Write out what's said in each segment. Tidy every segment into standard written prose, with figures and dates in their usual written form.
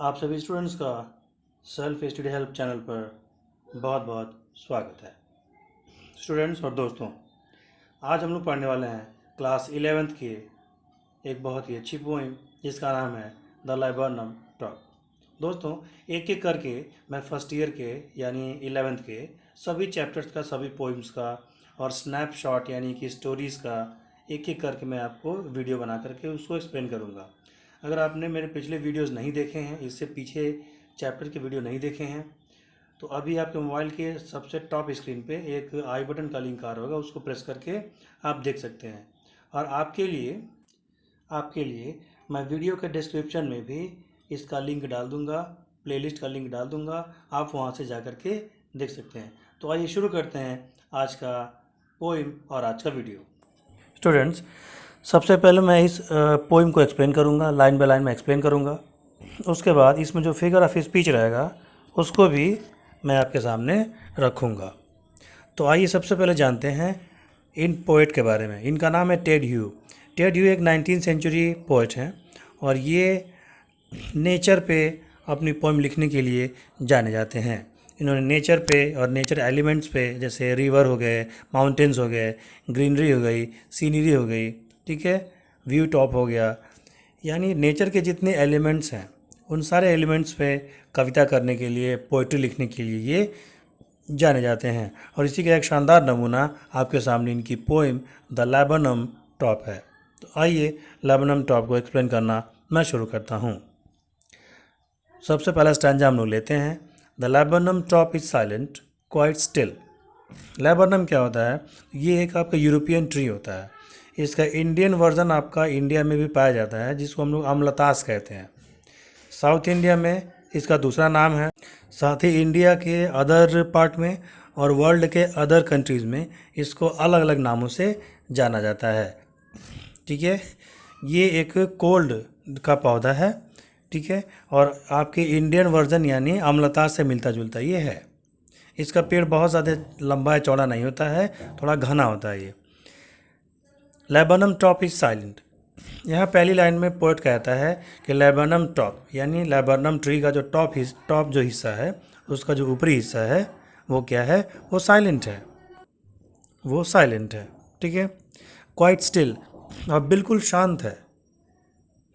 आप सभी स्टूडेंट्स का सेल्फ स्टडी हेल्प चैनल पर बहुत बहुत स्वागत है। स्टूडेंट्स और दोस्तों, आज हम लोग पढ़ने वाले हैं क्लास 11th की एक बहुत ही अच्छी पोइम जिसका नाम है द लाइबर्नम टॉक। दोस्तों, एक एक करके मैं फर्स्ट ईयर के यानी 11th के सभी चैप्टर्स का, सभी पोइम्स का और स्नैपशॉट यानी कि स्टोरीज़ का एक एक करके मैं आपको वीडियो बना करके उसको एक्सप्लेन करूँगा। अगर आपने मेरे पिछले वीडियोस नहीं देखे हैं, इससे पीछे चैप्टर के वीडियो नहीं देखे हैं, तो अभी आपके मोबाइल के सबसे टॉप स्क्रीन पे एक आई बटन का लिंक आ रहा होगा, उसको प्रेस करके आप देख सकते हैं। और आपके लिए मैं वीडियो के डिस्क्रिप्शन में भी इसका लिंक डाल दूंगा, प्लेलिस्ट का लिंक डाल दूंगा, आप वहां से जा कर के देख सकते हैं। तो आइए शुरू करते हैं आज का पोइम और आज का वीडियो। स्टूडेंट्स, सबसे पहले मैं इस पोइम को एक्सप्लेन करूंगा, लाइन बाय लाइन में एक्सप्लेन करूंगा। उसके बाद इसमें जो फिगर ऑफ स्पीच रहेगा उसको भी मैं आपके सामने रखूंगा। तो आइए सबसे पहले जानते हैं इन पोएट के बारे में। इनका नाम है टेड ह्यू। टेड ह्यू एक 19th सेंचुरी पोएट हैं और ये नेचर पे अपनी पोइम लिखने के लिए जाने जाते हैं। इन्होंने नेचर पे और नेचर एलिमेंट्स पे, जैसे रिवर हो गए, माउंटेन्स हो गए, ग्रीनरी हो गई, सीनरी हो गई, ठीक है, व्यू टॉप हो गया, यानी नेचर के जितने एलिमेंट्स हैं उन सारे एलिमेंट्स पे कविता करने के लिए, पोइट्री लिखने के लिए ये जाने जाते हैं। और इसी का एक शानदार नमूना आपके सामने इनकी पोइम द लाइबर्नम टॉप है। तो आइए लाइबर्नम टॉप को एक्सप्लेन करना मैं शुरू करता हूँ। सबसे पहला स्टैंजा हम लोग लेते हैं। The laburnum top is silent quite still. Laburnum क्या होता है? ये एक आपका यूरोपियन ट्री होता है। इसका इंडियन वर्जन आपका इंडिया में भी पाया जाता है, जिसको हम लोग अमलतास कहते हैं। साउथ इंडिया में इसका दूसरा नाम है। साथ ही इंडिया के अदर पार्ट में और वर्ल्ड के अदर कंट्रीज़ में इसको अलग अलग नामों से जाना जाता है, ठीक है। ये एक कोल्ड का पौधा है, ठीक है, और आपके इंडियन वर्जन यानी अमलतास से मिलता जुलता ये है। इसका पेड़ बहुत ज़्यादा लंबा चौड़ा नहीं होता है, थोड़ा घना होता है ये। लाइबर्नम टॉप इज साइलेंट। यहाँ पहली लाइन में पोएट कहता है कि लाइबर्नम टॉप यानी लाइबर्नम ट्री का जो टॉप जो हिस्सा है, उसका जो ऊपरी हिस्सा है वो क्या है? वो साइलेंट है, वो साइलेंट है, ठीक है। क्वाइट स्टिल, और बिल्कुल शांत है।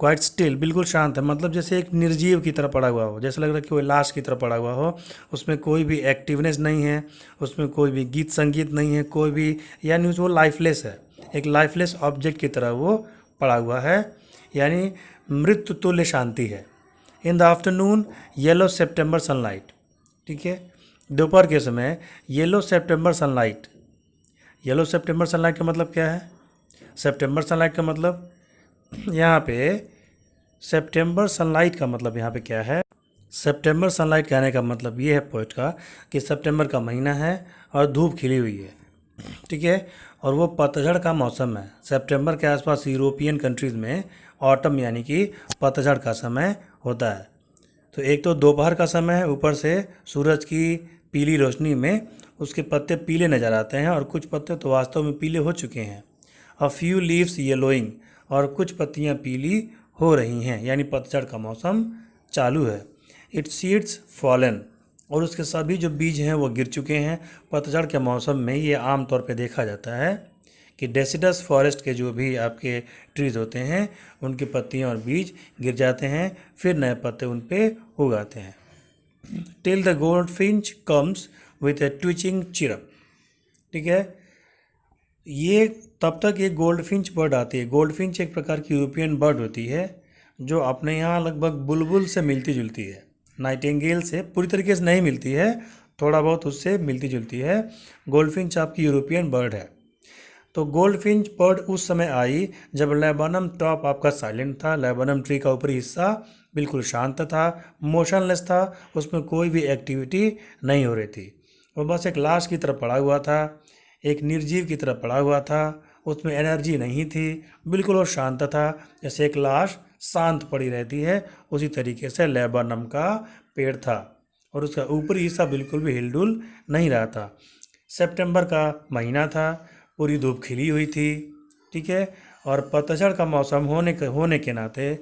क्वाइट स्टिल, बिल्कुल शांत है, मतलब जैसे एक निर्जीव की तरह पड़ा हुआ हो, जैसे लग रहा है कि कोई लाश की तरह पड़ा हुआ हो। उसमें कोई भी एक्टिवनेस नहीं है, उसमें कोई भी गीत संगीत नहीं है, कोई भी, यानी वो लाइफलेस है, एक लाइफलेस ऑब्जेक्ट की तरह वो पड़ा हुआ है, यानी मृत्यु तुल्य शांति है। In the afternoon yellow September sunlight, ठीक है, दोपहर के समय yellow September sunlight. Yellow September sunlight का मतलब क्या है? सेप्टेम्बर सनलाइट का मतलब यहाँ पे सेप्टेम्बर सनलाइट का मतलब यहाँ पे क्या है? सेप्टेम्बर सनलाइट कहने का मतलब ये है पोइट का कि सितंबर का महीना है और धूप खिली हुई है, ठीक है, और वो पतझड़ का मौसम है। सितंबर के आसपास यूरोपियन कंट्रीज़ में ऑटम यानी कि पतझड़ का समय होता है। तो एक तो दोपहर का समय है, ऊपर से सूरज की पीली रोशनी में उसके पत्ते पीले नज़र आते हैं और कुछ पत्ते तो वास्तव में पीले हो चुके हैं। अ फ्यू लीव्स येलोइंग, और कुछ पत्तियां पीली हो रही हैं, यानी पतझड़ का मौसम चालू है। इट्स सीड्स फॉलन, और उसके सभी जो बीज हैं वो गिर चुके हैं। पतझड़ के मौसम में ये आम तौर पे देखा जाता है कि डेसिडस फॉरेस्ट के जो भी आपके ट्रीज़ होते हैं उनकी पत्तियां और बीज गिर जाते हैं, फिर नए पत्ते उन पे उगाते हैं। Till the gold Finch comes with A twitching chirp, ठीक है, ये तब तक एक गोल्ड फिंच बर्ड आती है। गोल्ड फिंच एक प्रकार की यूरोपियन बर्ड होती है जो अपने यहाँ लगभग बुलबुल से मिलती जुलती है, नाइटिंगेल से पूरी तरीके से नहीं मिलती है, थोड़ा बहुत उससे मिलती जुलती है। गोल्ड फिंच आपकी यूरोपियन बर्ड है। तो गोल्ड फिंच बर्ड उस समय आई जब लाइबर्नम टॉप आपका साइलेंट था, लाइबर्नम ट्री का ऊपरी हिस्सा बिल्कुल शांत था, मोशनलेस था, उसमें कोई भी एक्टिविटी नहीं हो रही थी। वो बस एक लाश की तरह पड़ा हुआ था, एक निर्जीव की तरह पड़ा हुआ था, उसमें एनर्जी नहीं थी, बिल्कुल वो शांत था, जैसे एक लाश शांत पड़ी रहती है, उसी तरीके से लाइबर्नम का पेड़ था और उसका ऊपरी हिस्सा बिल्कुल भी हिलडुल नहीं रहा था। सितंबर का महीना था, पूरी धूप खिली हुई थी, ठीक है, और पतझड़ का मौसम होने के नाते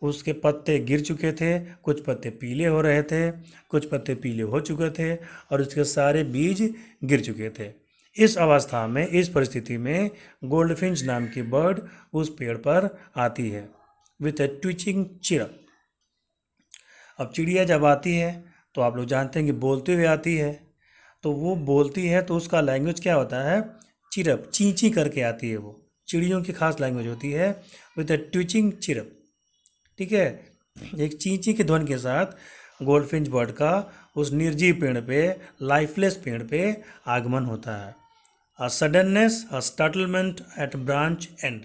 उसके पत्ते गिर चुके थे, कुछ पत्ते पीले हो रहे थे, कुछ पत्ते पीले हो चुके थे और उसके सारे बीज गिर चुके थे। इस अवस्था में, इस परिस्थिति में गोल्डफिंच नाम की बर्ड उस पेड़ पर आती है विथ ए ट्विचिंग चिरप। अब चिड़िया जब आती है तो आप लोग जानते हैं कि बोलते हुए आती है, तो वो बोलती है तो उसका लैंग्वेज क्या होता है, चिरप, ची ची करके आती है। वो चिड़ियों की खास लैंग्वेज होती है विथ ए ट्विचिंग चिरप। ठीक है, एक ची ची के ध्वनि के साथ गोल्डफिंच बर्ड का उस निर्जीव पेड़ पे, लाइफलेस पेड़ पे आगमन होता है। A suddenness, a startlement at branch end,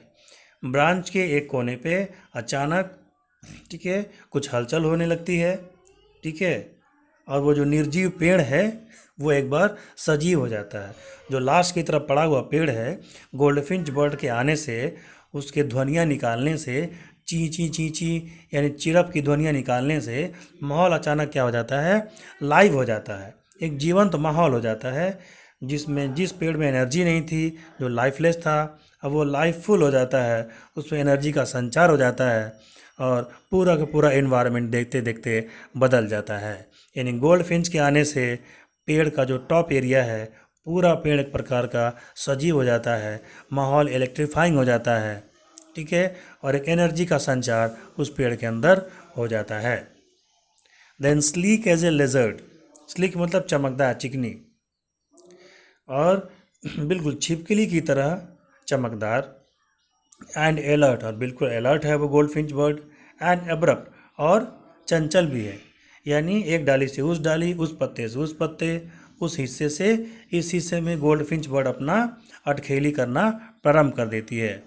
ब्रांच के एक कोने पे अचानक, ठीक है, कुछ हलचल होने लगती है। ठीक है, और वो जो निर्जीव पेड़ है वो एक बार सजीव हो जाता है। जो लाश की तरफ पड़ा हुआ पेड़ है, गोल्डफिंच बर्ड के आने से, उसके ध्वनियाँ निकालने से, ची ची ची ची यानी चिरप की ध्वनियाँ निकालने से माहौल अचानक क्या हो जाता है, लाइव हो जाता है, एक जीवंत माहौल हो जाता है, जिसमें जिस पेड़ में एनर्जी नहीं थी, जो लाइफलेस था, अब वो लाइफफुल हो जाता है, उसमें एनर्जी का संचार हो जाता है और पूरा का पूरा इन्वायरमेंट देखते देखते बदल जाता है। यानी गोल्डफिंच के आने से पेड़ का जो टॉप एरिया है, पूरा पेड़ एक प्रकार का सजीव हो जाता है, माहौल इलेक्ट्रीफाइंग हो जाता है। ठीक है, और एक एनर्जी का संचार उस पेड़ के अंदर हो जाता है। Then sleek as a lizard, sleek मतलब चमकदार, चिकनी, और बिल्कुल छिपकली की तरह चमकदार, एंड अलर्ट, और बिल्कुल अलर्ट है वो गोल्डफिंच बर्ड, एंड एब्रप्ट, और चंचल भी है। यानी एक डाली से उस डाली, उस पत्ते से उस पत्ते, उस हिस्से से इस हिस्से में गोल्डफिंच बर्ड अपना अटखेली करना प्रारंभ कर देती है।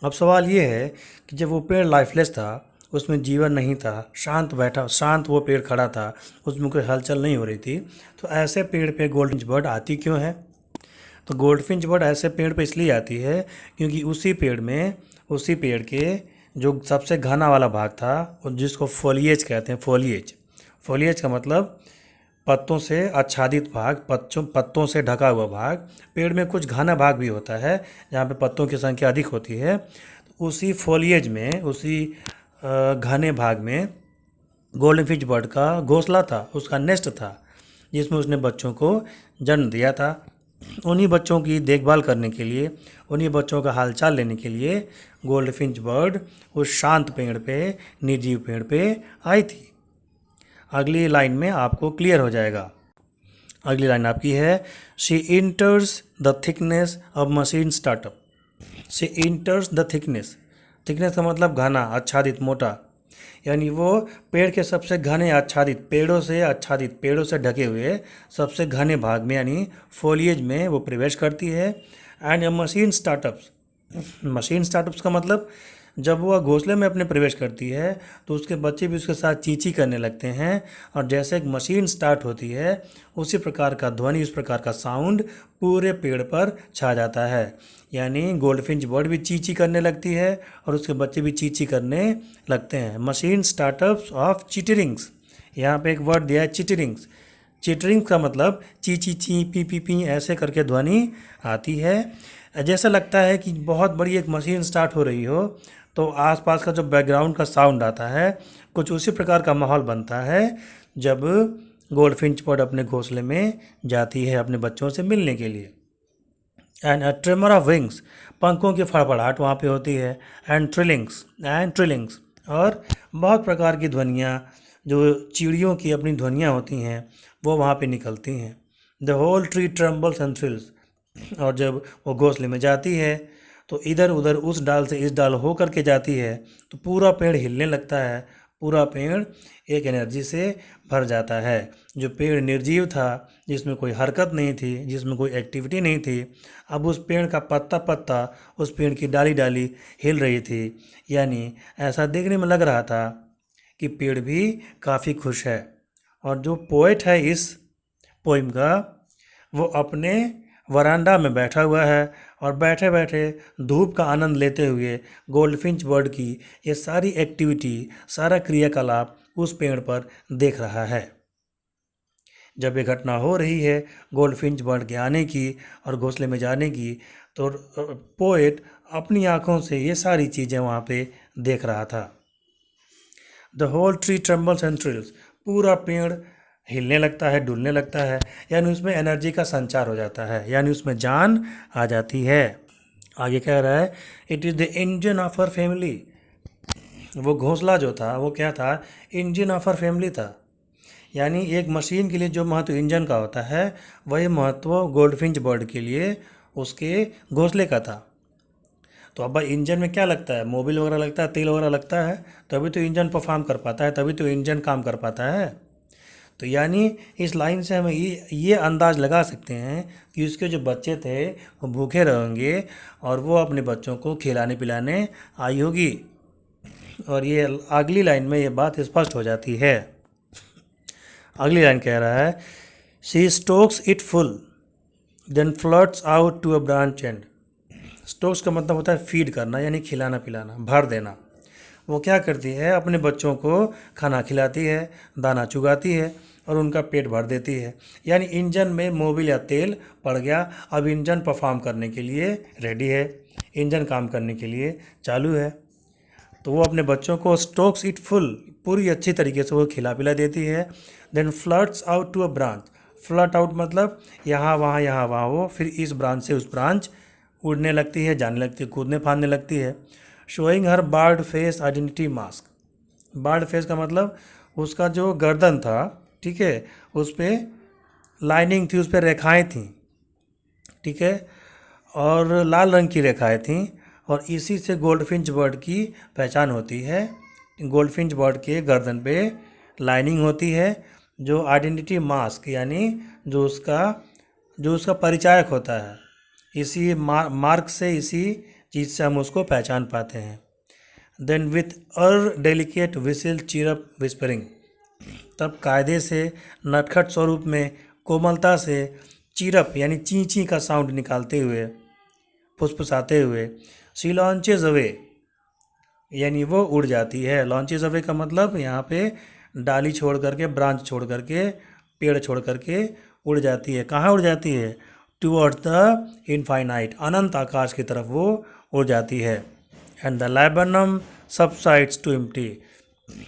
अब सवाल ये है कि जब वो पेड़ लाइफलेस था, उसमें जीवन नहीं था, शांत वो पेड़ खड़ा था, उसमें कोई हलचल नहीं हो रही थी, तो ऐसे पेड़ पे गोल्डफिंच बर्ड आती क्यों है? तो गोल्डफिंच बर्ड ऐसे पेड़ पे इसलिए आती है क्योंकि उसी पेड़ के जो सबसे घना वाला भाग था, जिसको फोलिएज कहते हैं, फोलिएज का मतलब पत्तों से आच्छादित भाग, पत्तों से ढका हुआ भाग। पेड़ में कुछ घना भाग भी होता है जहाँ पे पत्तों की संख्या अधिक होती है। तो उसी फोलिएज में, उसी घने भाग में गोल्डनफिश बर्ड का घोंसला था, उसका नेस्ट था, जिसमें उसने बच्चों को जन्म दिया था। उन्हीं बच्चों की देखभाल करने के लिए, उन्हीं बच्चों का हालचाल लेने के लिए गोल्डफिंच बर्ड उस शांत पेड़ पे, निर्जीव पेड़ पे आई थी। अगली लाइन में आपको क्लियर हो जाएगा। अगली लाइन आपकी है, she इंटर्स the thickness of machine startup. She इंटर्स the thickness, thickness का मतलब घना, आच्छादित, मोटा, यानी वो पेड़ के सबसे घने आच्छादित, पेड़ों से ढके हुए सबसे घने भाग में, यानी फोलिएज में वो प्रवेश करती है। एंड मशीन स्टार्टअप्स का मतलब जब वह घोंसले में अपने प्रवेश करती है तो उसके बच्चे भी उसके साथ चींची करने लगते हैं, और जैसे एक मशीन स्टार्ट होती है उसी प्रकार का ध्वनि, उस प्रकार का साउंड पूरे पेड़ पर छा जाता है। यानी गोल्डफिंच बर्ड भी चींची करने लगती है और उसके बच्चे भी चींची करने लगते हैं। मशीन स्टार्टअप्स ऑफ चिटरिंग्स, यहाँ पे एक वर्ड दिया है चिटरिंग्स। चिटरिंग का मतलब ची ची ची, पी पी पी ऐसे करके ध्वनि आती है। जैसा लगता है कि बहुत बड़ी एक मशीन स्टार्ट हो रही हो, तो आसपास का जो बैकग्राउंड का साउंड आता है, कुछ उसी प्रकार का माहौल बनता है जब गोल्डफिंच बर्ड अपने घोंसले में जाती है अपने बच्चों से मिलने के लिए। And a tremor of wings, पंखों की फड़फड़ाहट वहाँ पे होती है। एंड ट्रिलिंग्स, और बहुत प्रकार की ध्वनियाँ, जो चिड़ियों की अपनी ध्वनियाँ होती हैं, वो वहाँ पे निकलती हैं। The whole tree trembles and thrills, और जब वो घोंसले में जाती है तो इधर उधर, उस डाल से इस डाल हो करके जाती है, तो पूरा पेड़ हिलने लगता है, पूरा पेड़ एक एनर्जी से भर जाता है। जो पेड़ निर्जीव था, जिसमें कोई हरकत नहीं थी, जिसमें कोई एक्टिविटी नहीं थी, अब उस पेड़ का पत्ता पत्ता, उस पेड़ की डाली डाली हिल रही थी। यानी ऐसा देखने में लग रहा था कि पेड़ भी काफ़ी खुश है। और जो पोएट है इस पोइम का, वो अपने वरांडा में बैठा हुआ है और बैठे बैठे धूप का आनंद लेते हुए गोल्डफिंच बर्ड की ये सारी एक्टिविटी, सारा क्रियाकलाप उस पेड़ पर देख रहा है। जब ये घटना हो रही है गोल्डफिंच बर्ड के आने की और घोंसले में जाने की, तो पोएट अपनी आँखों से ये सारी चीज़ें वहाँ पे देख रहा था। The whole tree trembles and thrills, पूरा पेड़ हिलने लगता है, डुलने लगता है, यानी उसमें एनर्जी का संचार हो जाता है, यानी उसमें जान आ जाती है। आगे कह रहा है it is the engine of our family. वो घोंसला जो था वो क्या था, इंजन ऑफ आवर फैमिली था। यानी एक मशीन के लिए जो महत्व इंजन का होता है वही महत्व गोल्डफिंच बर्ड के लिए उसके घोंसले का था। तो अब भाई इंजन में क्या लगता है, मोबिल वगैरह लगता है, तेल वगैरह लगता है, तभी तो इंजन परफॉर्म कर पाता है, तभी तो इंजन काम कर पाता है। तो यानी इस लाइन से हम ये अंदाज़ लगा सकते हैं कि उसके जो बच्चे थे वो भूखे रहेंगे और वो अपने बच्चों को खिलाने पिलाने आई होगी। और ये अगली लाइन में ये बात स्पष्ट हो जाती है। अगली लाइन कह रहा है she stokes it full then flirts out to a branch end. Stokes का मतलब होता है फीड करना, यानी खिलाना पिलाना, भर देना। वो क्या करती है, अपने बच्चों को खाना खिलाती है, दाना चुगाती है और उनका पेट भर देती है। यानी इंजन में मोबिल या तेल पड़ गया, अब इंजन परफॉर्म करने के लिए रेडी है, इंजन काम करने के लिए चालू है। तो वो अपने बच्चों को स्टोक्स इट फुल, पूरी अच्छी तरीके से वो खिला पिला देती है। Then flirts out to a branch. Flirt out मतलब यहाँ वहाँ वो फिर इस ब्रांच से उस ब्रांच उड़ने लगती है, जाने लगती है, कूदने फांदने लगती है। Showing her barred face identity mask. Barred face का मतलब उसका जो गर्दन था, ठीक है, उस पर लाइनिंग थी, उस पर रेखाएँ थीं, ठीक है, और लाल रंग की रेखाएँ थीं, और इसी से गोल्डफिंच बर्ड की पहचान होती है। गोल्डफिंच बर्ड के गर्दन पे लाइनिंग होती है जो आइडेंटिटी मास्क, यानी जो उसका परिचायक होता है, इसी मार्क से, इसी चीज़ से हम उसको पहचान पाते हैं। Then with her delicate whistle chirrup whispering. तब कायदे से नटखट स्वरूप में कोमलता से चीरअप यानी ची ची का साउंड निकालते हुए, फुसफुसाते हुए, सी लॉन्चेज अवे, यानी वो उड़ जाती है। लॉन्चेज अवे का मतलब यहाँ पे डाली छोड़ करके, ब्रांच छोड़ करके, पेड़ छोड़ करके उड़ जाती है। कहाँ उड़ जाती है, टूवर्ड्स द इनफाइनाइट, अनंत आकाश की तरफ वो उड़ जाती है। And the laburnum subsides to empty.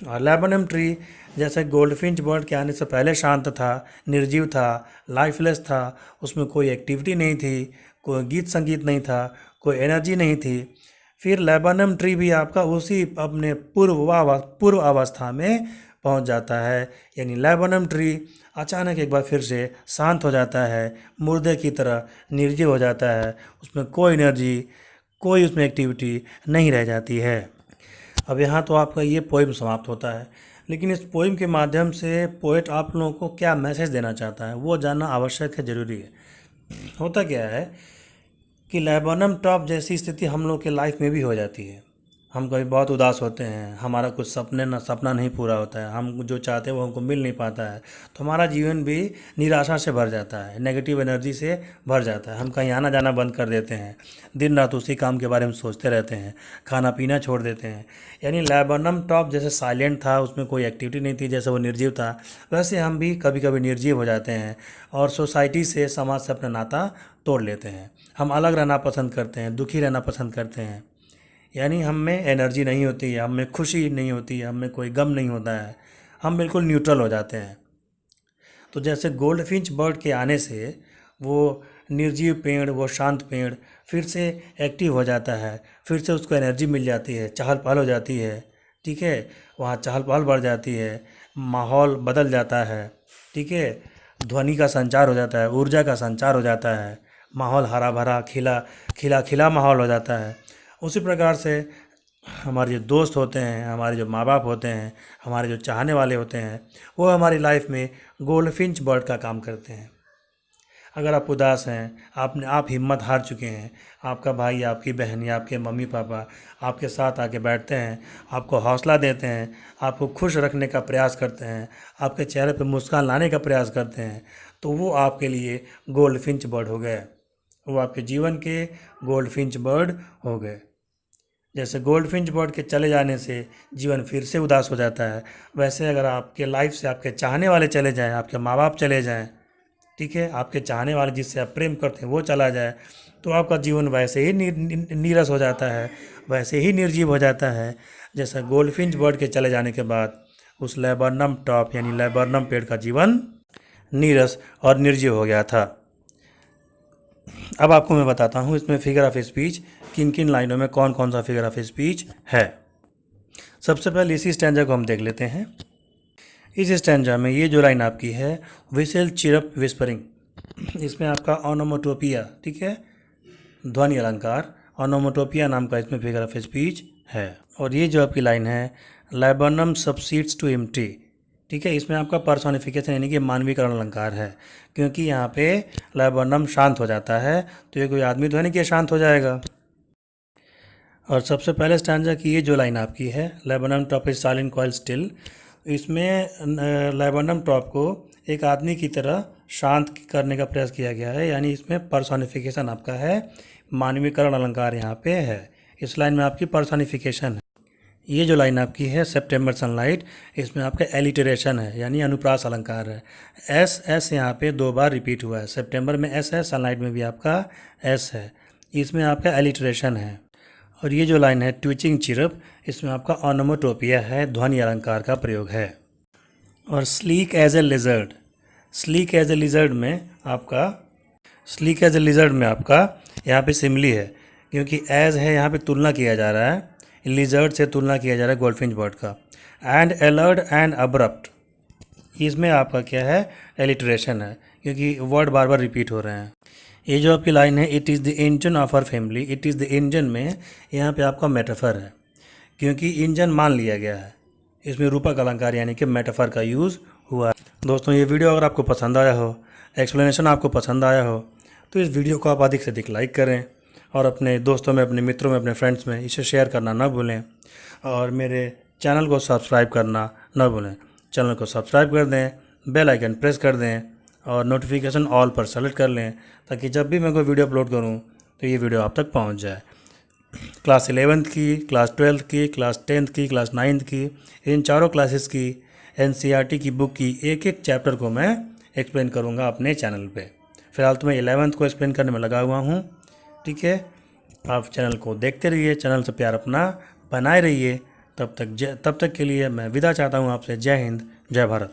और लैबनम ट्री जैसे गोल्डफिंच बर्ड के आने से पहले शांत था, निर्जीव था, लाइफलेस था, उसमें कोई एक्टिविटी नहीं थी, कोई गीत संगीत नहीं था, कोई एनर्जी नहीं थी। फिर लैबनम ट्री भी आपका उसी अपने पूर्व अवस्था में पहुंच जाता है, यानी लैबनम ट्री अचानक एक बार फिर से शांत हो जाता है, मुर्दे की तरह निर्जीव हो जाता है, उसमें कोई एनर्जी, कोई उसमें एक्टिविटी नहीं रह जाती है। अब यहाँ तो आपका ये पोइम समाप्त होता है, लेकिन इस पोइम के माध्यम से पोएट आप लोगों को क्या मैसेज देना चाहता है वो जानना आवश्यक है, ज़रूरी है। होता क्या है कि लैबनम टॉप जैसी स्थिति हम लोग के लाइफ में भी हो जाती है। हम कभी बहुत उदास होते हैं, हमारा कुछ सपना नहीं पूरा होता है, हम जो चाहते हैं वो हमको मिल नहीं पाता है, तो हमारा जीवन भी निराशा से भर जाता है, नेगेटिव एनर्जी से भर जाता है। हम कहीं आना जाना बंद कर देते हैं, दिन रात उसी काम के बारे में सोचते रहते हैं, खाना पीना छोड़ देते हैं। यानी लैबनम टॉप जैसे साइलेंट था, उसमें कोई एक्टिविटी नहीं थी, जैसे वो निर्जीव था, वैसे हम भी कभी कभी निर्जीव हो जाते हैं और सोसाइटी से, समाज से अपना नाता तोड़ लेते हैं। हम अलग रहना पसंद करते हैं, दुखी रहना पसंद करते हैं, यानी हम में एनर्जी नहीं होती है, हम में खुशी नहीं होती है, हम में कोई गम नहीं होता है, हम बिल्कुल न्यूट्रल हो जाते हैं। तो जैसे गोल्डफिंच बर्ड के आने से वो निर्जीव पेड़, वो शांत पेड़ फिर से एक्टिव हो जाता है, फिर से उसको एनर्जी मिल जाती है, चहल पहल हो जाती है, ठीक है, वहाँ चहल पहल बढ़ जाती है, माहौल बदल जाता है, ठीक है, ध्वनि का संचार हो जाता है, ऊर्जा का संचार हो जाता है, माहौल हरा भरा खिला माहौल हो जाता है। उसी प्रकार से हमारे जो दोस्त होते हैं, हमारे जो माँ बाप होते हैं, हमारे जो चाहने वाले होते हैं, वो हमारी लाइफ में गोल्डफिंच बर्ड का काम करते हैं। अगर आप उदास हैं, आप हिम्मत हार चुके हैं, आपका भाई, आपकी बहन या आपके मम्मी पापा आपके साथ आके बैठते हैं, आपको हौसला देते हैं, आपको खुश रखने का प्रयास करते हैं, आपके चेहरे पर मुस्कान लाने का प्रयास करते हैं, तो वो आपके लिए गोल्डफिंच बर्ड हो गए, वो आपके जीवन के गोल्डफिंच बर्ड हो गए। जैसे गोल्डफिंच बर्ड के चले जाने से जीवन फिर से उदास हो जाता है, वैसे अगर आपके लाइफ से आपके चाहने वाले चले जाएं, आपके माँ बाप चले जाएं, ठीक है, आपके चाहने वाले जिससे आप प्रेम करते हैं वो चला जाए, तो आपका जीवन वैसे ही नीरस हो जाता है, वैसे ही निर्जीव हो जाता है, जैसा गोल्डफिंच बर्ड के चले जाने के बाद उस लैबरनम टॉप यानी लैबरनम पेड़ का जीवन नीरस और निर्जीव हो गया था। अब आपको मैं बताता हूँ इसमें फिगर ऑफ स्पीच किन किन लाइनों में कौन कौन सा फिगर ऑफ स्पीच है। सबसे पहले इसी स्टैंजा को हम देख लेते हैं। इस स्टैंजा में ये जो लाइन आपकी है विशेल चिरप विस्परिंग, इसमें आपका ऑनोमोटोपिया, ठीक है, ध्वनि अलंकार, ऑनोमोटोपिया नाम का इसमें फिगर ऑफ स्पीच है। और ये जो आपकी लाइन है लैबरनम सबसीड्स टू एम्प्टी, ठीक है, इसमें आपका पर्सोनिफिकेशन यानी कि मानवीकरण अलंकार है, क्योंकि यहाँ पे लैबरनम शांत हो जाता है तो ये कोई आदमी तो है नहीं कि शांत हो जाएगा। और सबसे पहले स्टैंजा की ये जो लाइन आपकी है laburnum top is silent quite still, इसमें लैबरनम टॉप को एक आदमी की तरह शांत करने का प्रयास किया गया है, यानी इसमें पर्सोनिफिकेशन आपका है, मानवीकरण अलंकार यहाँ पे है। इस लाइन में आपकी पर्सोनिफिकेशन है। ये जो लाइन आपकी है सेप्टेम्बर सनलाइट, इसमें आपका एलिटरेशन है यानी अनुप्रास अलंकार है। एस एस यहाँ पे 2 बार रिपीट हुआ है, सेप्टेम्बर में एस है, सनलाइट में भी आपका एस है, इसमें आपका एलिटरेशन है। और ये जो लाइन है ट्विचिंग चिरप, इसमें आपका ऑनोमोटोपिया है, ध्वनि अलंकार का प्रयोग है। और sleek as a lizard, sleek as a lizard में आपका यहाँ पे सिमली है, क्योंकि एज है यहाँ पे तुलना किया जा रहा है, लिजर्ड से तुलना किया जा रहा है गोल्डफिंच बर्ड का। एंड अलर्ट एंड अब्रप्ट, इसमें आपका क्या है एलिटरेशन है, क्योंकि वर्ड बार बार रिपीट हो रहे हैं। ये जो आपकी लाइन है it is the engine of our family, it is the engine में यहाँ पे आपका मेटाफर है, क्योंकि इंजन मान लिया गया है, इसमें रूपक अलंकार यानी कि मेटाफर का यूज़ हुआ है। दोस्तों ये वीडियो अगर आपको पसंद आया हो, एक्सप्लेनेशन आपको पसंद आया हो, तो इस वीडियो को आप अधिक से अधिक लाइक करें और अपने दोस्तों में, अपने मित्रों में, अपने फ्रेंड्स में इसे शेयर करना ना भूलें। और मेरे चैनल को सब्सक्राइब करना ना भूलें। चैनल को सब्सक्राइब कर दें, बेल आइकन प्रेस कर दें और नोटिफिकेशन ऑल पर सेलेक्ट कर लें, ताकि जब भी मैं कोई वीडियो अपलोड करूं तो ये वीडियो आप तक पहुंच जाए। क्लास 11th की, क्लास 12th की, क्लास 10th की, क्लास 9th की, इन चारों क्लासेस की NCERT की बुक की एक एक चैप्टर को मैं एक्सप्लेन करूँगा अपने चैनल पर। फिलहाल तो मैं 11th को एक्सप्लेन करने में लगा हुआ हूँ, ठीक है। आप चैनल को देखते रहिए, चैनल से प्यार अपना बनाए रहिए। तब तक के लिए मैं विदा चाहता हूँ आपसे। जय हिंद, जय भारत।